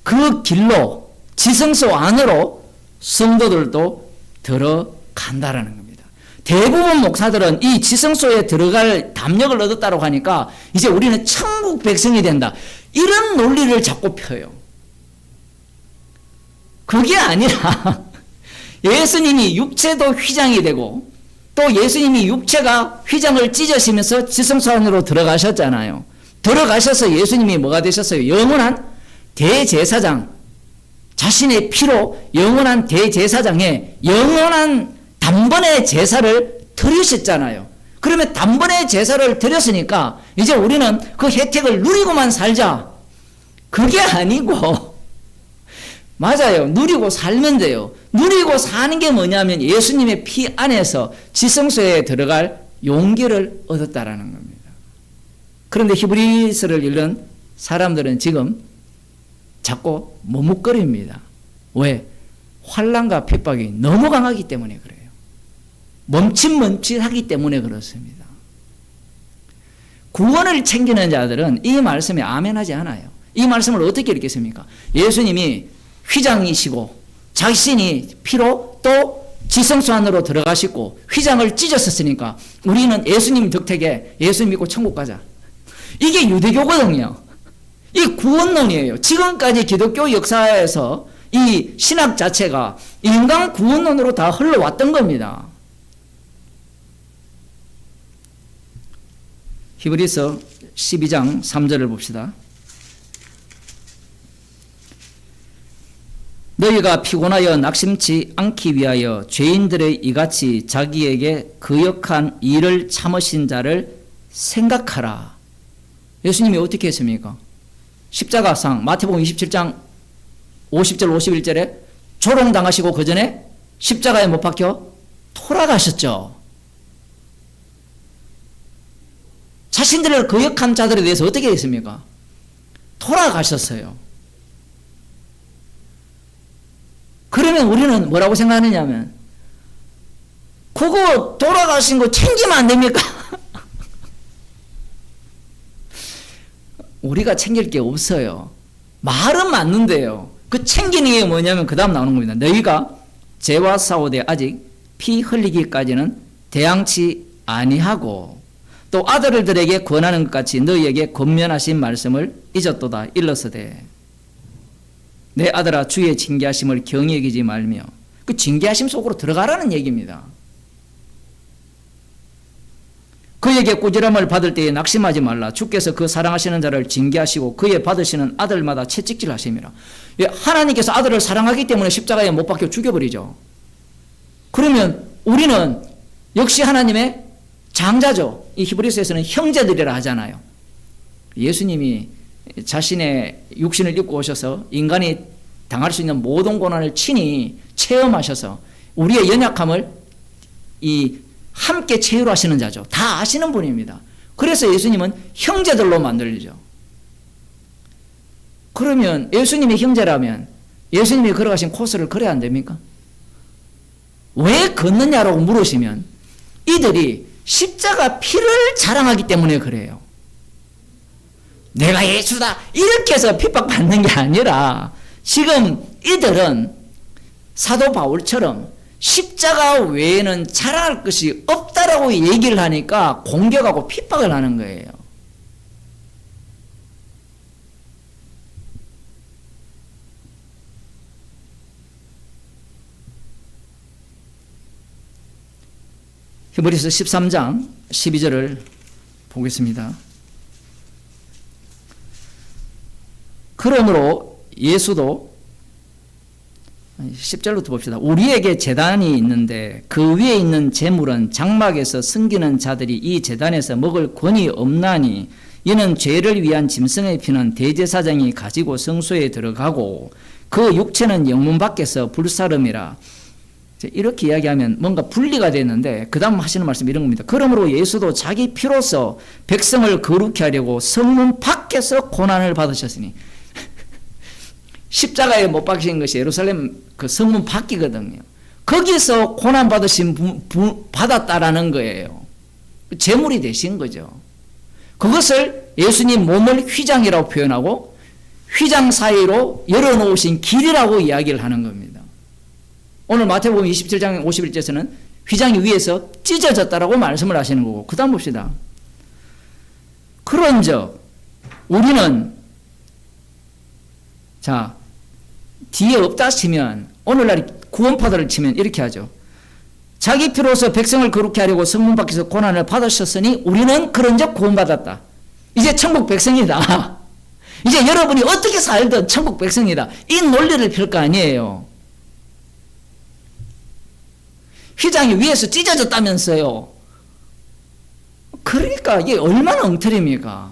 그 길로 지성소 안으로 성도들도 들어간다라는 겁니다. 대부분 목사들은 이 지성소에 들어갈 담력을 얻었다고 하니까 이제 우리는 천국 백성이 된다, 이런 논리를 자꾸 펴요. 그게 아니라 예수님이 육체도 휘장이 되고 또 예수님이 육체가 휘장을 찢으시면서 지성소 안으로 들어가셨잖아요. 들어가셔서 예수님이 뭐가 되셨어요? 영원한 대제사장, 자신의 피로 영원한 대제사장의 영원한 단번에 제사를 드리셨잖아요. 그러면 단번에 제사를 드렸으니까 이제 우리는 그 혜택을 누리고만 살자, 그게 아니고, 맞아요, 누리고 살면 돼요. 누리고 사는 게 뭐냐면 예수님의 피 안에서 지성소에 들어갈 용기를 얻었다라는 겁니다. 그런데 히브리서를 읽는 사람들은 지금 자꾸 머뭇거립니다. 왜? 환난과 핍박이 너무 강하기 때문에 그래요. 멈칫멈칫하기 때문에 그렇습니다. 구원을 챙기는 자들은 이 말씀에 아멘하지 않아요. 이 말씀을 어떻게 읽겠습니까? 예수님이 휘장이시고 자신이 피로 또 지성소 안으로 들어가시고 휘장을 찢었었으니까 우리는 예수님 덕택에 예수 믿고 천국 가자, 이게 유대교거든요. 이 구원론이에요. 지금까지 기독교 역사에서 이 신학 자체가 인간 구원론으로 다 흘러왔던 겁니다. 히브리서 12장 3절을 봅시다. 너희가 피곤하여 낙심치 않기 위하여 죄인들의 이같이 자기에게 거역한 일을 참으신 자를 생각하라. 예수님이 어떻게 했습니까? 십자가상 마태복음 27장 50절 51절에 조롱당하시고 그 전에 십자가에 못 박혀 돌아가셨죠. 자신들을 거역한 자들에 대해서 어떻게 했습니까? 돌아가셨어요. 그러면 우리는 뭐라고 생각하느냐면, 그거 돌아가신 거 챙기면 안 됩니까? 우리가 챙길 게 없어요. 말은 맞는데요. 그 챙기는 게 뭐냐면 그 다음 나오는 겁니다. 너희가 죄와 싸우되 아직 피 흘리기까지는 대항치 아니하고 또 아들들에게 권하는 것 같이 너희에게 권면하신 말씀을 잊었도다. 일러서되 내 아들아 주의 징계하심을 경히 여기지 말며, 그 징계하심 속으로 들어가라는 얘기입니다. 그에게 꾸지람을 받을 때에 낙심하지 말라. 주께서 그 사랑하시는 자를 징계하시고 그의 받으시는 아들마다 채찍질 하심이라. 하나님께서 아들을 사랑하기 때문에 십자가에 못 박혀 죽여버리죠. 그러면 우리는 역시 하나님의 장자죠. 이 히브리서에서는 형제들이라 하잖아요. 예수님이 자신의 육신을 입고 오셔서 인간이 당할 수 있는 모든 고난을 친히 체험하셔서 우리의 연약함을 함께 체휼하시는 자죠. 다 아시는 분입니다. 그래서 예수님은 형제들로 만들죠. 그러면 예수님이 형제라면 예수님이 걸어가신 코스를 걸어야 안 됩니까? 왜 걷느냐라고 물으시면 이들이 십자가 피를 자랑하기 때문에 그래요. 내가 예수다 이렇게 해서 핍박받는 게 아니라 지금 이들은 사도 바울처럼 십자가 외에는 자랑할 것이 없다 십자가라고 얘기를 하니까 공격하고 핍박을 하는 거예요. 히브리서 13장 12절을 보겠습니다. 그러므로 예수도 10절부터 봅시다. 우리에게 제단이 있는데 그 위에 있는 제물은 장막에서 섬기는 자들이 이 제단에서 먹을 권이 없나니 이는 죄를 위한 짐승의 피는 대제사장이 가지고 성소에 들어가고 그 육체는 영문 밖에서 불사름이라. 이렇게 이야기하면 뭔가 분리가 되는데 그 다음 하시는 말씀이 이런 겁니다. 그러므로 예수도 자기 피로서 백성을 거룩히 하려고 성문 밖에서 고난을 받으셨으니 십자가에 못 박히신 것이 예루살렘 그 성문 밖이거든요. 거기서 고난 받았다라는 거예요. 제물이 되신 거죠. 그것을 예수님 몸을 휘장이라고 표현하고 휘장 사이로 열어놓으신 길이라고 이야기를 하는 겁니다. 오늘 마태복음 27장 51절에서는 휘장이 위에서 찢어졌다라고 말씀을 하시는 거고, 그 다음 봅시다. 그런즉 우리는, 자, 뒤에 없다 치면, 오늘날 구원파들을 치면 이렇게 하죠. 자기 피로서 백성을 거룩히 하려고 성문 밖에서 고난을 받으셨으니 우리는 그런즉 구원받았다. 이제 천국 백성이다. 이제 여러분이 어떻게 살든 천국 백성이다. 이 논리를 펼 거 아니에요. 휘장이 위에서 찢어졌다면서요. 그러니까 이게 얼마나 엉터리입니까?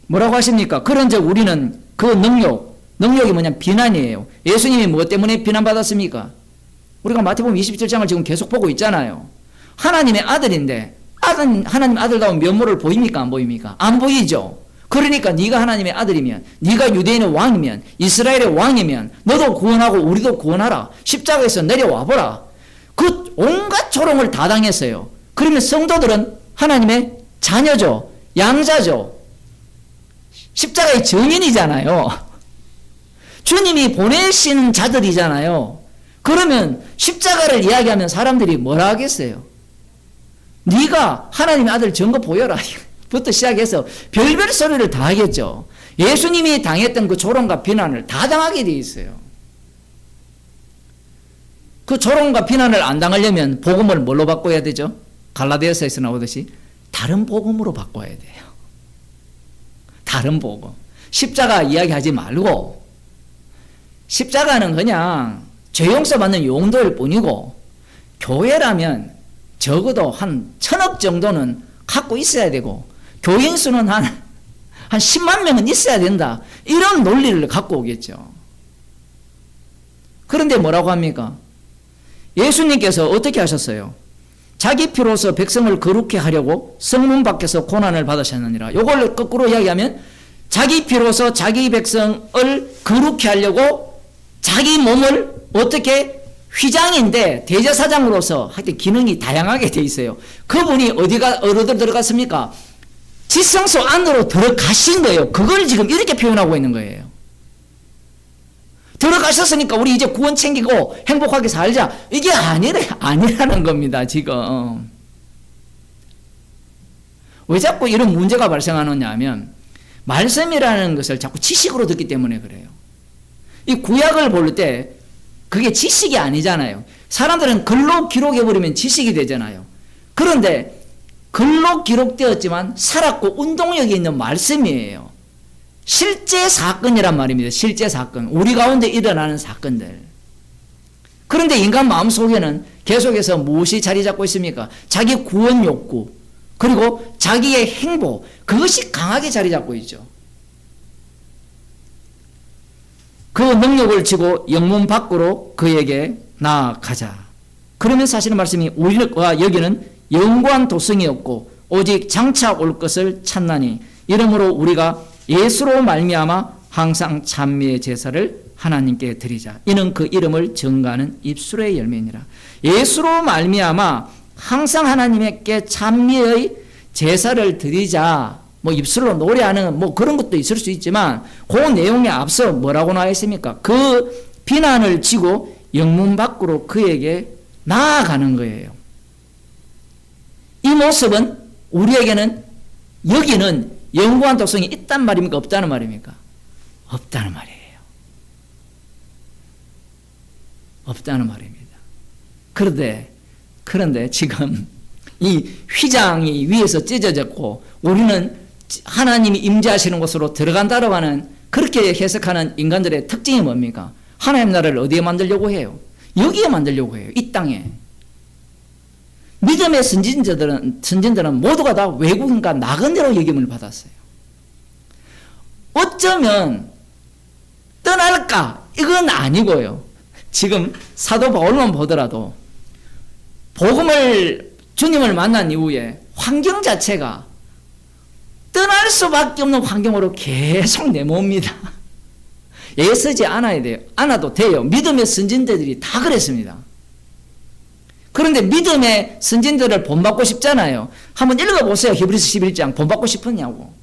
뭐라고 하십니까? 그런즉 우리는 그 능력이 뭐냐? 비난이에요. 예수님이 무엇 때문에 비난받았습니까? 우리가 마태복음 27장을 지금 계속 보고 있잖아요. 하나님의 아들인데 하나님 아들다운 면모를 보입니까? 안 보입니까? 안 보이죠. 그러니까 네가 하나님의 아들이면, 네가 유대인의 왕이면, 이스라엘의 왕이면 너도 구원하고 우리도 구원하라. 십자가에서 내려와 보라. 그 온갖 조롱을 다 당했어요. 그러면 성도들은 하나님의 자녀죠. 양자죠. 십자가의 증인이잖아요. 주님이 보내신 자들이잖아요. 그러면 십자가를 이야기하면 사람들이 뭐라 하겠어요? 네가 하나님의 아들 증거 보여라 부터 시작해서 별별 소리를 다 하겠죠. 예수님이 당했던 그 조롱과 비난을 다 당하게 돼 있어요. 그 조롱과 비난을 안 당하려면 복음을 뭘로 바꿔야 되죠? 갈라디아서에서 나오듯이 다른 복음으로 바꿔야 돼요. 다른 복음. 십자가 이야기하지 말고, 십자가는 그냥 죄 용서 받는 용도일 뿐이고, 교회라면 적어도 한 1000억 정도는 갖고 있어야 되고, 교인 수는 한 10만 명은 있어야 된다. 이런 논리를 갖고 오겠죠. 그런데 뭐라고 합니까? 예수님께서 어떻게 하셨어요? 자기 피로서 백성을 거룩히 하려고 성문 밖에서 고난을 받으셨느니라. 이걸 거꾸로 이야기하면 자기 피로서 자기 백성을 거룩히 하려고 자기 몸을 어떻게 휘장인데 대제사장으로서 하여튼 기능이 다양하게 돼 있어요. 그분이 어디로 들어갔습니까? 지성소 안으로 들어가신 거예요. 그걸 지금 이렇게 표현하고 있는 거예요. 들어가셨으니까 우리 이제 구원 챙기고 행복하게 살자. 이게 아니라는 겁니다, 지금. 왜 자꾸 이런 문제가 발생하느냐 하면, 말씀이라는 것을 자꾸 지식으로 듣기 때문에 그래요. 이 구약을 볼 때 그게 지식이 아니잖아요. 사람들은 글로 기록해버리면 지식이 되잖아요. 그런데 글로 기록되었지만 살았고 운동력이 있는 말씀이에요. 실제 사건이란 말입니다. 실제 사건. 우리 가운데 일어나는 사건들. 그런데 인간 마음속에는 계속해서 무엇이 자리 잡고 있습니까? 자기 구원 욕구, 그리고 자기의 행복, 그것이 강하게 자리 잡고 있죠. 그 능력을 지고 영문 밖으로 그에게 나아가자. 그러면 사실은 말씀이 우리와 여기는 영구한 도성이 없고 오직 장차 올 것을 찾나니 이러므로 우리가 예수로 말미암아 항상 찬미의 제사를 하나님께 드리자. 이는 그 이름을 증거하는 입술의 열매니라. 예수로 말미암아 항상 하나님께 찬미의 제사를 드리자. 뭐 입술로 노래하는 뭐 그런 것도 있을 수 있지만 그 내용에 앞서 뭐라고 나와 있습니까? 그 비난을 지고 영문 밖으로 그에게 나아가는 거예요. 이 모습은 우리에게는 여기는 영구한 독성이 있단 말입니까? 없다는 말입니까? 없다는 말이에요. 없다는 말입니다. 그런데 지금 이 휘장이 위에서 찢어졌고 우리는 하나님이 임재하시는 곳으로 들어간다고 하는 그렇게 해석하는 인간들의 특징이 뭡니까? 하나님 나라를 어디에 만들려고 해요? 여기에 만들려고 해요. 이 땅에. 믿음의 선진들은 모두가 다 외국인과 나그네로 여김을 받았어요. 어쩌면 떠날까? 이건 아니고요. 지금 사도 바울만 보더라도 주님을 만난 이후에 환경 자체가 떠날 수밖에 없는 환경으로 계속 내모읍니다. 애쓰지 않아도 돼요. 믿음의 선진들이 다 그랬습니다. 그런데 믿음의 선진들을 본받고 싶잖아요. 한번 읽어보세요. 히브리서 11장 본받고 싶었냐고.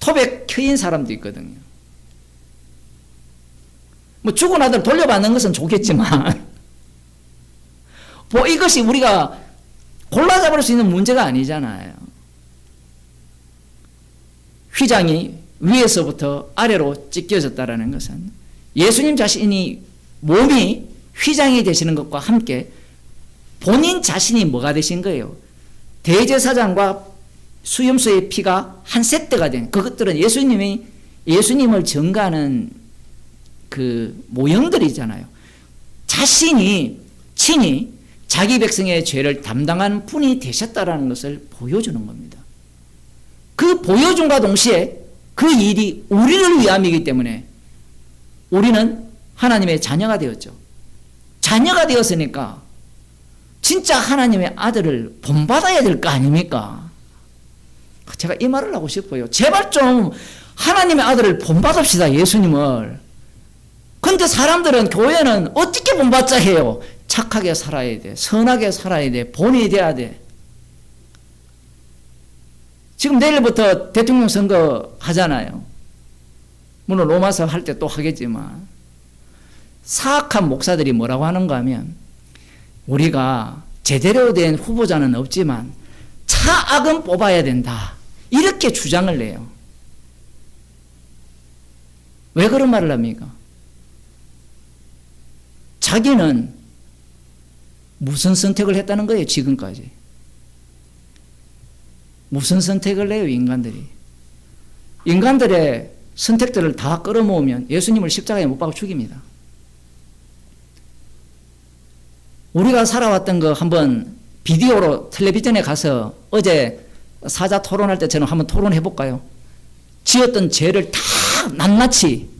토백 켜인 사람도 있거든요. 뭐 죽은 아들 돌려받는 것은 좋겠지만 뭐 이것이 우리가 골라잡을 수 있는 문제가 아니잖아요. 휘장이 위에서부터 아래로 찢겨졌다라는 것은 예수님 자신이 몸이 휘장이 되시는 것과 함께 본인 자신이 뭐가 되신 거예요? 대제사장과 수염소의 피가 한 세트가 된 그것들은 예수님을 증거하는 그 모형들이잖아요. 자신이 친히 자기 백성의 죄를 담당한 분이 되셨다라는 것을 보여주는 겁니다. 그 보여줌과 동시에 그 일이 우리를 위함이기 때문에 우리는 하나님의 자녀가 되었죠. 자녀가 되었으니까 진짜 하나님의 아들을 본받아야 될 거 아닙니까? 제가 이 말을 하고 싶어요. 제발 좀 하나님의 아들을 본받읍시다. 예수님을. 근데 사람들은 교회는 어떻게 본받자 해요? 착하게 살아야 돼. 선하게 살아야 돼. 본이 돼야 돼. 지금 내일부터 대통령 선거 하잖아요. 물론 로마서 할 때 또 하겠지만 사악한 목사들이 뭐라고 하는가 하면 우리가 제대로 된 후보자는 없지만 차악은 뽑아야 된다. 이렇게 주장을 해요. 왜 그런 말을 합니까? 자기는 무슨 선택을 했다는 거예요, 지금까지. 무슨 선택을 해요, 인간들이. 인간들의 선택들을 다 끌어모으면 예수님을 십자가에 못 박아 죽입니다. 우리가 살아왔던 거 한번 비디오로 텔레비전에 가서 어제 사자 토론할 때처럼 한번 토론해 볼까요? 지었던 죄를 다 낱낱이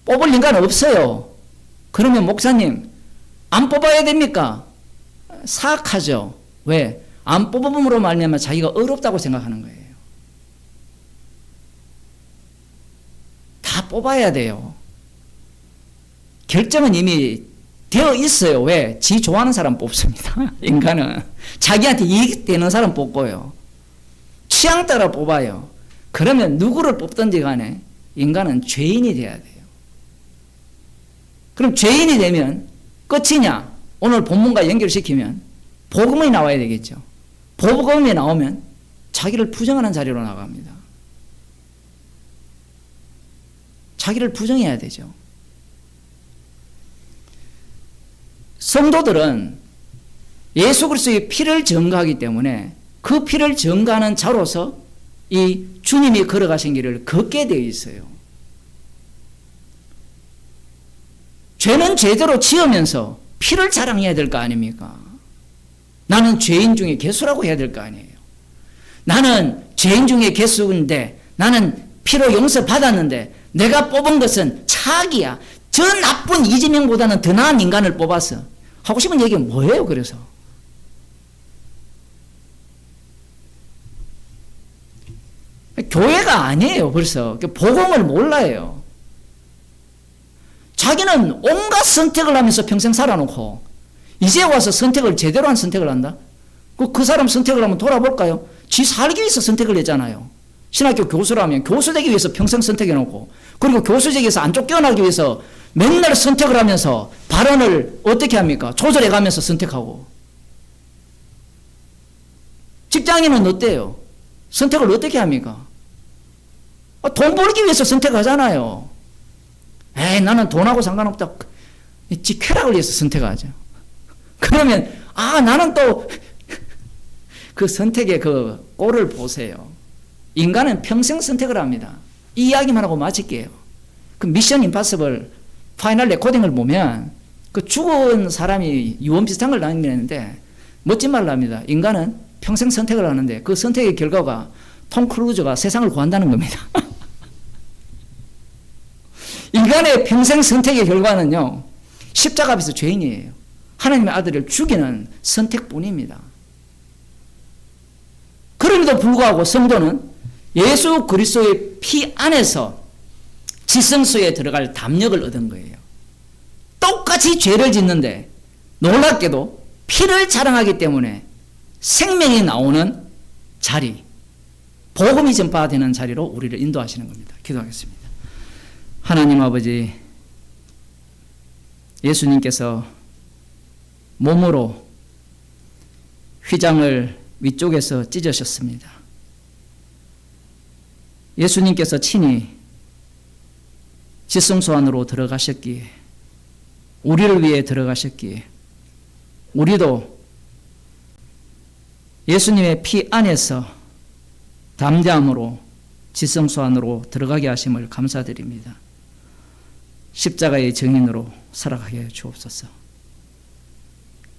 뽑을 인간은 없어요. 그러면 목사님 안 뽑아야 됩니까? 사악하죠. 왜? 안 뽑음으로 말미암아 자기가 어렵다고 생각하는 거예요. 다 뽑아야 돼요. 결정은 이미 되어 있어요. 왜? 지 좋아하는 사람 뽑습니다. 인간은 자기한테 이익 되는 사람 뽑고요. 취향 따라 뽑아요. 그러면 누구를 뽑든지 간에 인간은 죄인이 돼야 돼요. 그럼 죄인이 되면 끝이냐? 오늘 본문과 연결시키면 복음이 나와야 되겠죠. 복음이 나오면 자기를 부정하는 자리로 나갑니다. 자기를 부정해야 되죠. 성도들은 예수 그리스도의 피를 증거하기 때문에 그 피를 증거하는 자로서 이 주님이 걸어가신 길을 걷게 되어 있어요. 죄는 죄대로 지으면서 피를 자랑해야 될 거 아닙니까? 나는 죄인 중에 개수라고 해야 될 거 아니에요. 나는 죄인 중에 개수인데 나는 피로 용서받았는데 내가 뽑은 것은 착이야. 저 나쁜 이재명보다는 더 나은 인간을 뽑아서 하고 싶은 얘기가 뭐예요? 그래서 교회가 아니에요. 벌써 복음을 몰라요. 자기는 온갖 선택을 하면서 평생 살아놓고 이제 와서 선택을 제대로 한 선택을 한다? 그 사람 선택을 한번 돌아볼까요? 지 살기 위해서 선택을 했잖아요. 신학교 교수라면 교수 되기 위해서 평생 선택해놓고 그리고 교수직에서 안 쫓겨나기 위해서 맨날 선택을 하면서 발언을 어떻게 합니까? 조절해 가면서 선택하고. 직장인은 어때요? 선택을 어떻게 합니까? 돈 벌기 위해서 선택하잖아요. 에이, 나는 돈하고 상관없다. 지 쾌락을 위해서 선택하죠. 그러면 나는 또 그 선택의 그 꼴을 보세요. 인간은 평생 선택을 합니다. 이 이야기만 하고 마칠게요. 그 미션 임파서블 파이널 레코딩을 보면 그 죽은 사람이 유언 비슷한 걸 남기는데 멋진 말을 합니다. 인간은 평생 선택을 하는데 그 선택의 결과가 톰 크루즈가 세상을 구한다는 겁니다. 인간의 평생 선택의 결과는요, 십자가 앞에서 죄인이에요. 하나님의 아들을 죽이는 선택뿐입니다. 그럼에도 불구하고 성도는 예수 그리스도의 피 안에서 지성소에 들어갈 담력을 얻은 거예요. 똑같이 죄를 짓는데 놀랍게도 피를 자랑하기 때문에 생명이 나오는 자리, 복음이 전파되는 자리로 우리를 인도하시는 겁니다. 기도하겠습니다. 하나님 아버지, 예수님께서 몸으로 휘장을 위쪽에서 찢으셨습니다. 예수님께서 친히 지성소 안으로 들어가셨기에, 우리를 위해 들어가셨기에, 우리도 예수님의 피 안에서 담대함으로 지성소 안으로 들어가게 하심을 감사드립니다. 십자가의 증인으로 살아가게 해 주옵소서.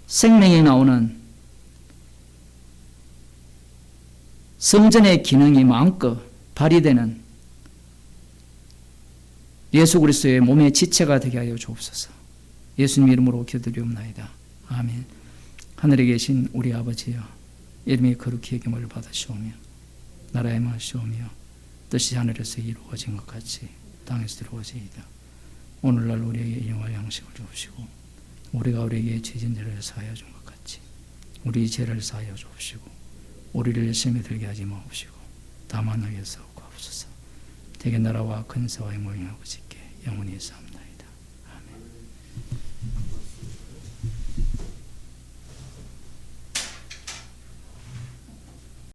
생명이 나오는 성전의 기능이 마음껏 발휘되는 예수 그리스도의 몸의 지체가 되게 하여 주옵소서. 예수님 이름으로 기도드리옵나이다. 아멘. 하늘에 계신 우리 아버지여, 이름이 거룩히 여김을 받으시오며 나라의 마시오며 뜻이 하늘에서 이루어진 것 같이 땅에서 이루어지이다. 오늘날 우리에게 일용할 양식을 주옵시고 우리가 우리에게 죄진 죄를 사하여 준 것 같이 우리 죄를 사하여 주옵시고 우리를 시험에 들게 하지 마옵시고 다만 악에서 구하옵소서. 대개 나라와 근세와 영광이 아버지께 영원히 있사옵나이다.